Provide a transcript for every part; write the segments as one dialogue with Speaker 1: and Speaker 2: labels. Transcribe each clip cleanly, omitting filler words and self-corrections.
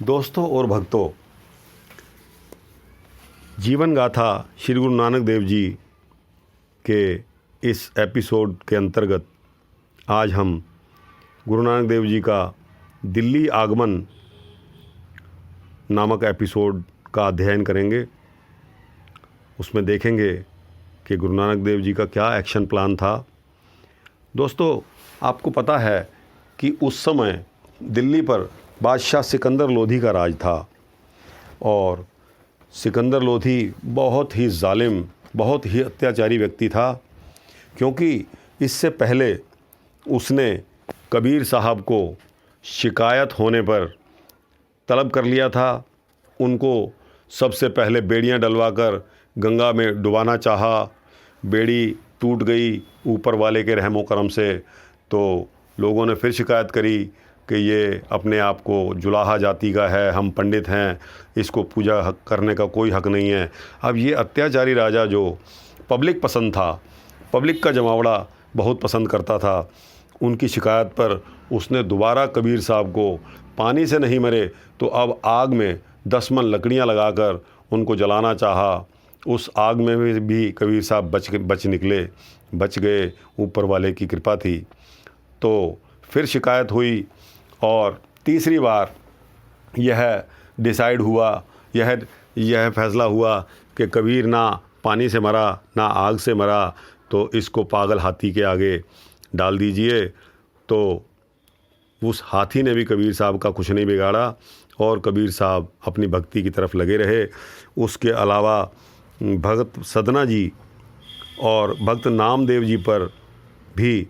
Speaker 1: दोस्तों और भक्तों, जीवन गाथा श्री गुरु नानक देव जी के इस एपिसोड के अंतर्गत आज हम गुरु नानक देव जी का दिल्ली आगमन नामक एपिसोड का अध्ययन करेंगे। उसमें देखेंगे कि गुरु नानक देव जी का क्या एक्शन प्लान था। दोस्तों, आपको पता है कि उस समय दिल्ली पर बादशाह सिकंदर लोधी का राज था और सिकंदर लोधी बहुत ही जालिम, बहुत ही अत्याचारी व्यक्ति था, क्योंकि इससे पहले उसने कबीर साहब को शिकायत होने पर तलब कर लिया था। उनको सबसे पहले बेड़ियां डलवाकर गंगा में डुबाना चाहा। बेड़ी टूट गई ऊपर वाले के रहमो करम से, तो लोगों ने फिर शिकायत करी कि ये अपने आप को जुलाहा जाति का है, हम पंडित हैं, इसको पूजा करने का कोई हक नहीं है। अब ये अत्याचारी राजा जो पब्लिक पसंद था, पब्लिक का जमावड़ा बहुत पसंद करता था, उनकी शिकायत पर उसने दोबारा कबीर साहब को पानी से नहीं मरे तो अब आग में 10 मन लकड़ियाँ लगाकर उनको जलाना चाहा। उस आग में भी कबीर साहब बच गए, ऊपर वाले की कृपा थी। तो फिर शिकायत हुई और तीसरी बार यह डिसाइड हुआ, यह फैसला हुआ कि कबीर ना पानी से मरा ना आग से मरा, तो इसको पागल हाथी के आगे डाल दीजिए। तो उस हाथी ने भी कबीर साहब का कुछ नहीं बिगाड़ा और कबीर साहब अपनी भक्ति की तरफ लगे रहे। उसके अलावा भगत सदना जी और भक्त नामदेव जी पर भी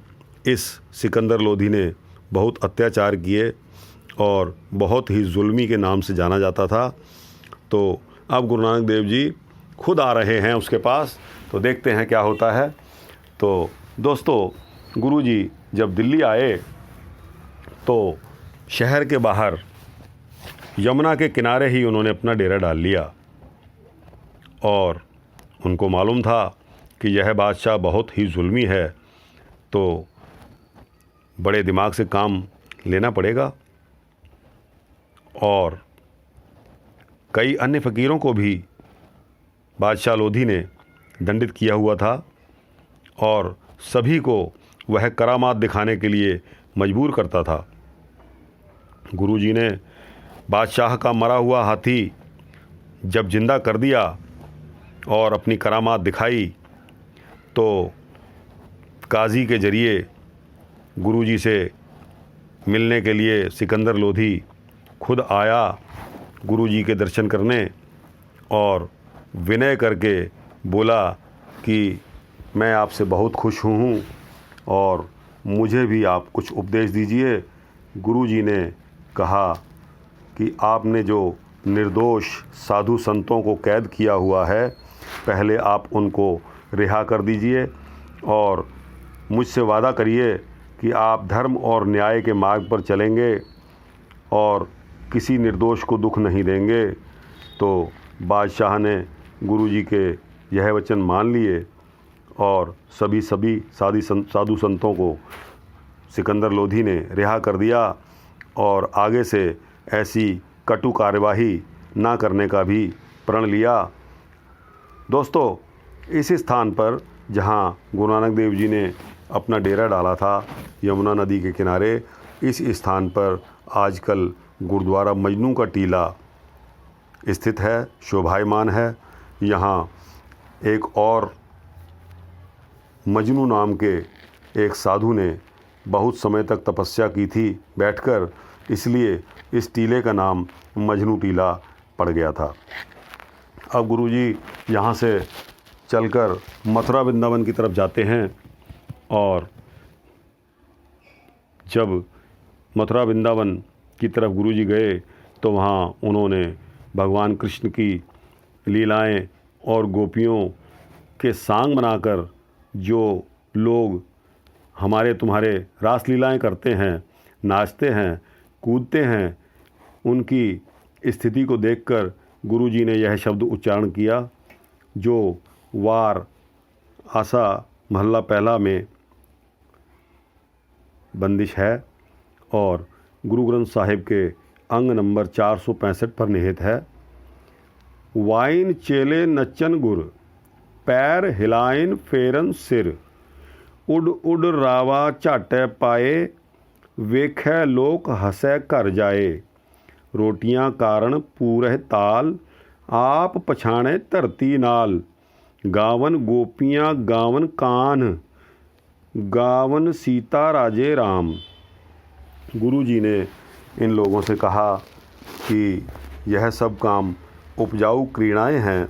Speaker 1: इस सिकंदर लोधी ने बहुत अत्याचार किए और बहुत ही जुल्मी के नाम से जाना जाता था। तो अब गुरु नानक देव जी खुद आ रहे हैं उसके पास, तो देखते हैं क्या होता है। तो दोस्तों, गुरु जी जब दिल्ली आए तो शहर के बाहर यमुना के किनारे ही उन्होंने अपना डेरा डाल लिया और उनको मालूम था कि यह बादशाह बहुत ही जुल्मी है, तो बड़े दिमाग से काम लेना पड़ेगा। और कई अन्य फ़कीरों को भी बादशाह लोधी ने दंडित किया हुआ था और सभी को वह करामात दिखाने के लिए मजबूर करता था। गुरुजी ने बादशाह का मरा हुआ हाथी जब जिंदा कर दिया और अपनी करामात दिखाई, तो काजी के ज़रिए गुरुजी से मिलने के लिए सिकंदर लोधी खुद आया गुरुजी के दर्शन करने और विनय करके बोला कि मैं आपसे बहुत खुश हूँ और मुझे भी आप कुछ उपदेश दीजिए। गुरुजी ने कहा कि आपने जो निर्दोष साधु संतों को कैद किया हुआ है, पहले आप उनको रिहा कर दीजिए और मुझसे वादा करिए कि आप धर्म और न्याय के मार्ग पर चलेंगे और किसी निर्दोष को दुख नहीं देंगे। तो बादशाह ने गुरुजी के यह वचन मान लिए और सभी साधु संतों को सिकंदर लोधी ने रिहा कर दिया और आगे से ऐसी कटु कार्यवाही ना करने का भी प्रण लिया। दोस्तों, इस स्थान पर जहाँ गुरु नानक देव जी ने अपना डेरा डाला था यमुना नदी के किनारे, इस स्थान पर आजकल गुरुद्वारा मजनू का टीला स्थित है, शोभायमान है। यहाँ एक और मजनू नाम के एक साधु ने बहुत समय तक तपस्या की थी बैठकर, इसलिए इस टीले का नाम मजनू टीला पड़ गया था। अब गुरुजी यहाँ से चलकर मथुरा वृंदावन की तरफ जाते हैं और जब मथुरा वृंदावन की तरफ गुरुजी गए तो वहाँ उन्होंने भगवान कृष्ण की लीलाएं और गोपियों के सांग बनाकर जो लोग हमारे तुम्हारे रास लीलाएं करते हैं, नाचते हैं, कूदते हैं, उनकी स्थिति को देखकर गुरुजी ने यह शब्द उच्चारण किया जो वार आसा महल्ला पहला में बंदिश है और गुरु ग्रंथ साहिब के अंग नंबर 465 पर निहित है। वाइन चेले नच्चन गुर, पैर हिलाइन फेरन सिर, उड उड रावा झाटै पाए, वेखै लोक हसै घर जाए, रोटियां कारण पूरह ताल, आप पछाणे धरती नाल, गावन गोपियां गावन कान, गावन सीता राजे राम। गुरु जी ने इन लोगों से कहा कि यह सब काम उपजाऊ क्रीड़ाएँ हैं,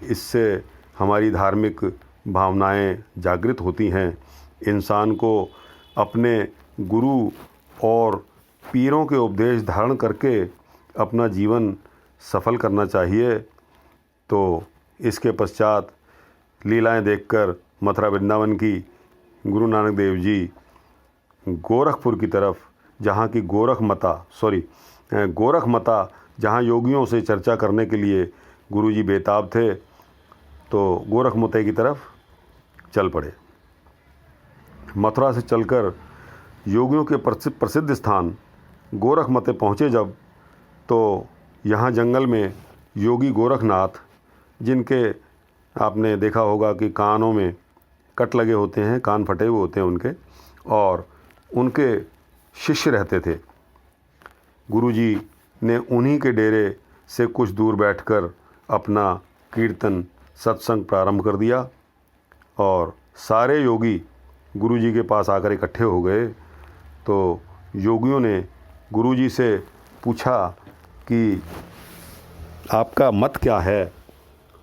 Speaker 1: इससे हमारी धार्मिक भावनाएं जागृत होती हैं। इंसान को अपने गुरु और पीरों के उपदेश धारण करके अपना जीवन सफल करना चाहिए। तो इसके पश्चात लीलाएं देखकर मथुरा वृंदावन की गुरु नानक देव जी गोरखपुर की तरफ, जहाँ की गोरख माता जहाँ योगियों से चर्चा करने के लिए गुरु जी बेताब थे, तो गोरख माता की तरफ चल पड़े। मथुरा से चलकर योगियों के प्रसिद्ध स्थान गोरख माता पहुँचे जब, तो यहाँ जंगल में योगी गोरखनाथ, जिनके आपने देखा होगा कि कानों में कट लगे होते हैं, कान फटे हुए होते हैं उनके, और उनके शिष्य रहते थे। गुरुजी ने उन्हीं के डेरे से कुछ दूर बैठकर अपना कीर्तन सत्संग प्रारंभ कर दिया और सारे योगी गुरुजी के पास आकर इकट्ठे हो गए। तो योगियों ने गुरुजी से पूछा कि आपका मत क्या है,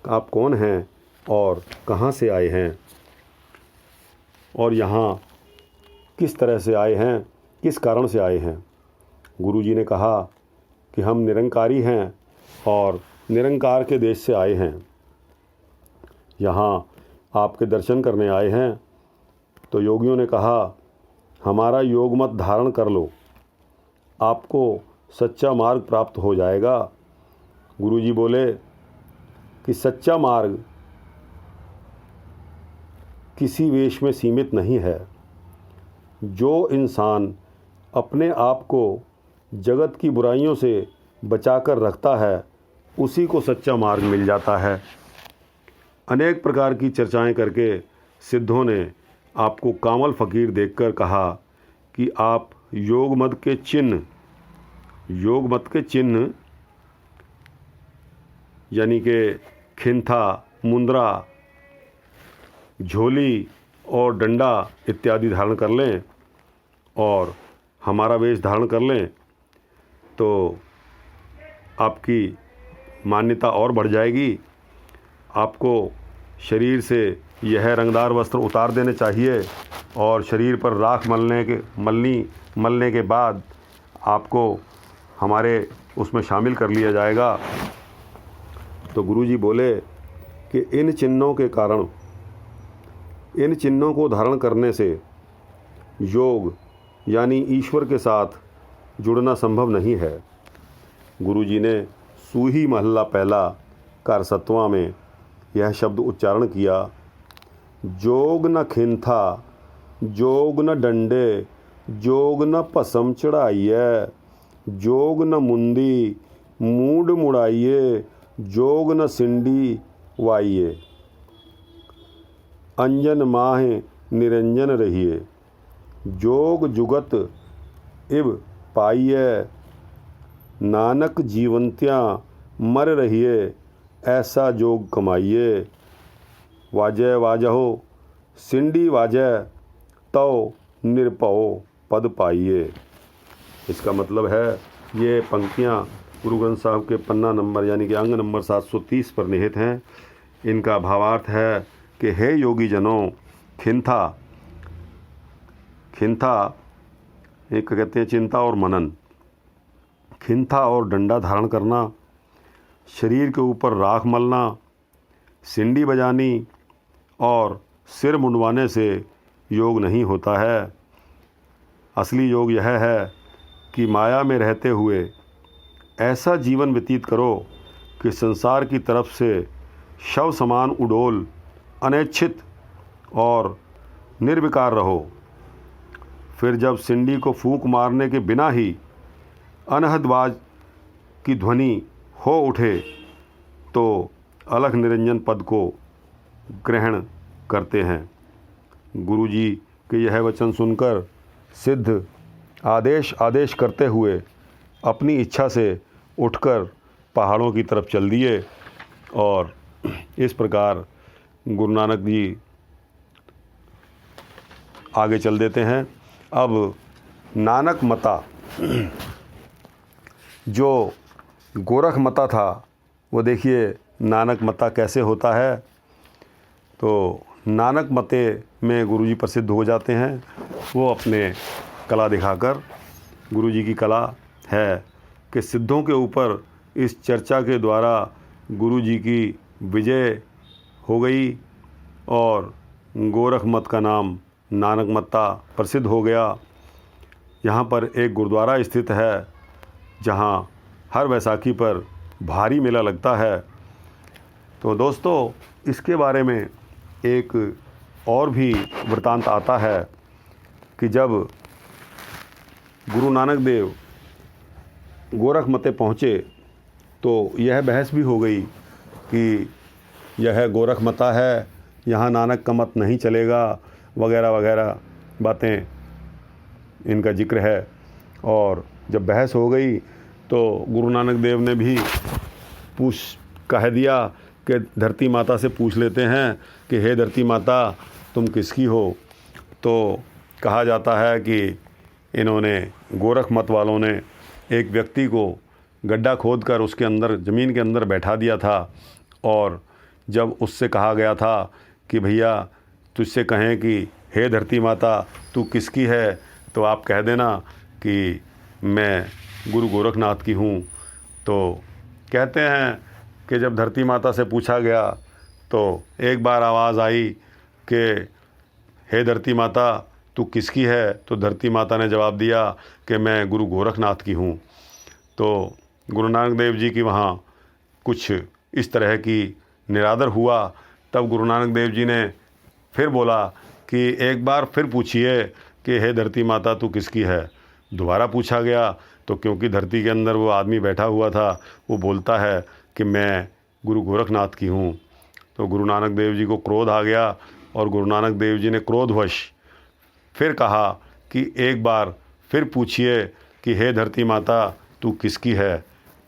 Speaker 1: आप कौन हैं और कहाँ से आए हैं, और यहाँ किस तरह से आए हैं, किस कारण से आए हैं। गुरुजी ने कहा कि हम निरंकारी हैं और निरंकार के देश से आए हैं, यहाँ आपके दर्शन करने आए हैं। तो योगियों ने कहा, हमारा योग मत धारण कर लो, आपको सच्चा मार्ग प्राप्त हो जाएगा। गुरुजी बोले कि सच्चा मार्ग किसी वेश में सीमित नहीं है। जो इंसान अपने आप को जगत की बुराइयों से बचाकर रखता है, उसी को सच्चा मार्ग मिल जाता है। अनेक प्रकार की चर्चाएं करके सिद्धों ने आपको कामल फ़कीर देखकर कहा कि आप योग मत के चिन्ह यानी कि खिंथा, मुंद्रा, झोली और डंडा इत्यादि धारण कर लें और हमारा वेश धारण कर लें, तो आपकी मान्यता और बढ़ जाएगी। आपको शरीर से यह रंगदार वस्त्र उतार देने चाहिए और शरीर पर राख मलने के बाद आपको हमारे उसमें शामिल कर लिया जाएगा। तो गुरुजी बोले कि इन चिन्हों को धारण करने से योग यानी ईश्वर के साथ जुड़ना संभव नहीं है। गुरुजी ने सूही महल्ला पहला कार 7वां में यह शब्द उच्चारण किया, जोग न खिंथा, जोग न डंडे, जोग न भस्म चढ़ाइए, जोग न मुंदी मूड मुड़ाइए, जोग न सिंडी वाइए, अंजन माहे निरंजन रहिए, जोग जुगत इब पाइए, नानक जीवंत्याँ मर रहिए, ऐसा जोग कमाइए, वाजय वाजहो सिंडी वाजय, तव निरपओ पद पाइए। इसका मतलब है, ये पंक्तियाँ गुरु ग्रंथ साहब के पन्ना नंबर यानी कि अंग नंबर 730 पर निहित हैं। इनका भावार्थ है कि हे योगी जनों, खिंथा एक कहते हैं चिंता और मनन, खिंथा और डंडा धारण करना, शरीर के ऊपर राख मलना, सिंडी बजानी और सिर मुंडवाने से योग नहीं होता है। असली योग यह है कि माया में रहते हुए ऐसा जीवन व्यतीत करो कि संसार की तरफ से शव समान उडोल, अनैच्छित और निर्विकार रहो। फिर जब सिंडी को फूंक मारने के बिना ही अनहद की ध्वनि हो उठे तो अलख निरंजन पद को ग्रहण करते हैं। गुरु जी के यह वचन सुनकर सिद्ध आदेश करते हुए अपनी इच्छा से उठकर पहाड़ों की तरफ चल दिए और इस प्रकार गुरु नानक जी आगे चल देते हैं। अब नानक मता जो गोरख मता था वो देखिए नानक मता कैसे होता है। तो नानक मते में गुरुजी प्रसिद्ध हो जाते हैं। वो अपने कला दिखाकर, गुरुजी की कला है कि सिद्धों के ऊपर इस चर्चा के द्वारा गुरुजी की विजय हो गई और गोरख मत का नाम नानक मत्ता प्रसिद्ध हो गया। यहाँ पर एक गुरुद्वारा स्थित है जहाँ हर वैसाखी पर भारी मेला लगता है। तो दोस्तों इसके बारे में एक और भी वृतांत आता है कि जब गुरु नानक देव गोरख मते पहुँचे तो यह बहस भी हो गई कि यह गोरख मता है, यहाँ नानक का मत नहीं चलेगा, वगैरह वगैरह बातें इनका जिक्र है। और जब बहस हो गई तो गुरु नानक देव ने भी कह दिया कि धरती माता से पूछ लेते हैं कि हे धरती माता तुम किसकी हो। तो कहा जाता है कि इन्होंने गोरख मत वालों ने एक व्यक्ति को गड्ढा खोदकर उसके अंदर ज़मीन के अंदर बैठा दिया था और जब उससे कहा गया था कि भैया तुझसे कहें कि हे धरती माता तू किसकी है, तो आप कह देना कि मैं गुरु गोरखनाथ की हूँ। तो कहते हैं कि जब धरती माता से पूछा गया तो एक बार आवाज़ आई कि हे धरती माता तू किसकी है, तो धरती माता ने जवाब दिया कि मैं गुरु गोरखनाथ की हूँ। तो गुरु नानक देव जी की वहाँ कुछ इस तरह की निरादर हुआ। तब गुरु नानक देव जी ने फिर बोला कि एक बार फिर पूछिए कि हे धरती माता तू किसकी है। दोबारा पूछा गया तो क्योंकि धरती के अंदर वो आदमी बैठा हुआ था वो बोलता है कि मैं गुरु गोरखनाथ की हूँ। तो गुरु नानक देव जी को क्रोध आ गया और गुरु नानक देव जी ने क्रोधवश फिर कहा कि एक बार फिर पूछिए कि हे धरती माता तू किसकी है।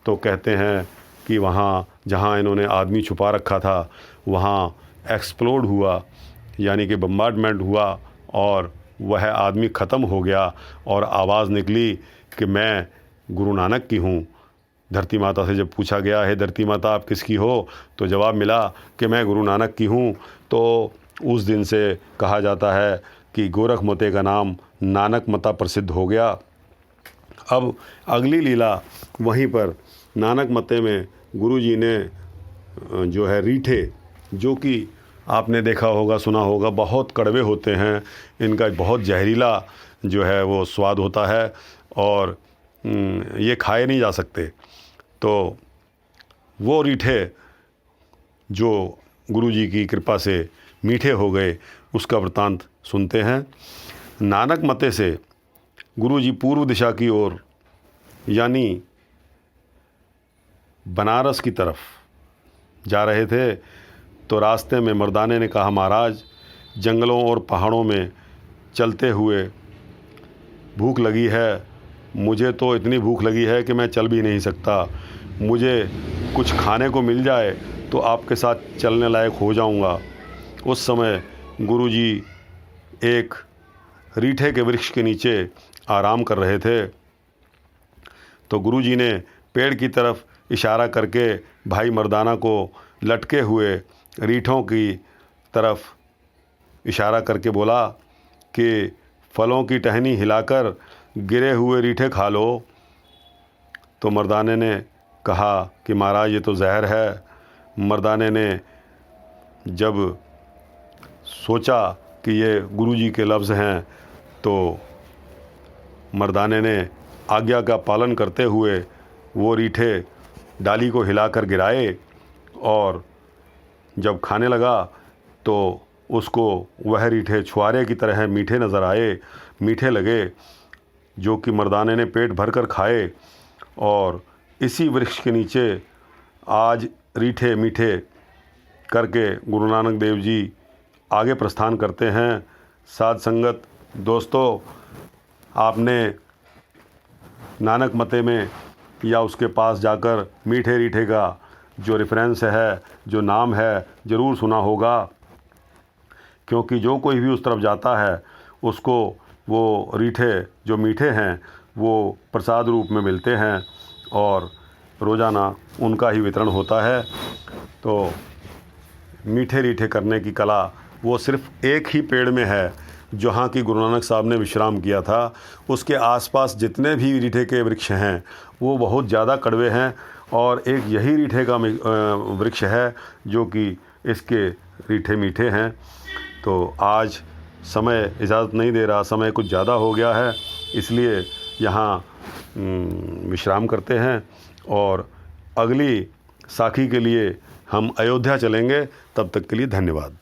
Speaker 1: तो कहते हैं कि वहाँ जहाँ इन्होंने आदमी छुपा रखा था वहाँ एक्सप्लोड हुआ, यानी कि बम्बार्डमेंट हुआ और वह आदमी ख़त्म हो गया और आवाज़ निकली कि मैं गुरु नानक की हूँ। धरती माता से जब पूछा गया हे धरती माता आप किसकी हो, तो जवाब मिला कि मैं गुरु नानक की हूँ। तो उस दिन से कहा जाता है कि गोरख मते का नाम नानक मता प्रसिद्ध हो गया। अब अगली लीला वहीं पर नानक मते में गुरुजी ने जो है रीठे, जो कि आपने देखा होगा सुना होगा बहुत कड़वे होते हैं, इनका बहुत जहरीला जो है वो स्वाद होता है और ये खाए नहीं जा सकते। तो वो रीठे जो गुरुजी की कृपा से मीठे हो गए उसका वृतांत सुनते हैं। नानक मते से गुरुजी पूर्व दिशा की ओर यानी बनारस की तरफ जा रहे थे तो रास्ते में मर्दाने ने कहा महाराज जंगलों और पहाड़ों में चलते हुए भूख लगी है, मुझे तो इतनी भूख लगी है कि मैं चल भी नहीं सकता, मुझे कुछ खाने को मिल जाए तो आपके साथ चलने लायक हो जाऊंगा। उस समय गुरुजी एक रीठे के वृक्ष के नीचे आराम कर रहे थे। तो गुरुजी ने पेड़ की तरफ इशारा करके भाई मर्दाना को लटके हुए रीठों की तरफ इशारा करके बोला कि फलों की टहनी हिलाकर गिरे हुए रीठे खा लो। तो मर्दाने ने कहा कि महाराज ये तो जहर है। मर्दाने ने जब सोचा कि ये गुरुजी के लफ्ज़ हैं तो मर्दाने ने आज्ञा का पालन करते हुए वो रीठे डाली को हिलाकर गिराए और जब खाने लगा तो उसको वह रीठे छुआरे की तरह मीठे नज़र आए, मीठे लगे, जो कि मर्दाने ने पेट भरकर खाए और इसी वृक्ष के नीचे आज रीठे मीठे करके गुरु नानक देव जी आगे प्रस्थान करते हैं। साध संगत दोस्तों, आपने नानक मते में या उसके पास जाकर मीठे रीठे का जो रेफरेंस है, जो नाम है, ज़रूर सुना होगा, क्योंकि जो कोई भी उस तरफ जाता है उसको वो रीठे जो मीठे हैं वो प्रसाद रूप में मिलते हैं और रोज़ाना उनका ही वितरण होता है। तो मीठे रीठे करने की कला वो सिर्फ़ एक ही पेड़ में है जहाँ की गुरु नानक साहब ने विश्राम किया था। उसके आसपास जितने भी रीठे के वृक्ष हैं वो बहुत ज़्यादा कड़वे हैं और एक यही रीठे का वृक्ष है जो कि इसके रीठे मीठे हैं। तो आज समय इजाज़त नहीं दे रहा, समय कुछ ज़्यादा हो गया है, इसलिए यहाँ विश्राम करते हैं और अगली साखी के लिए हम अयोध्या चलेंगे। तब तक के लिए धन्यवाद।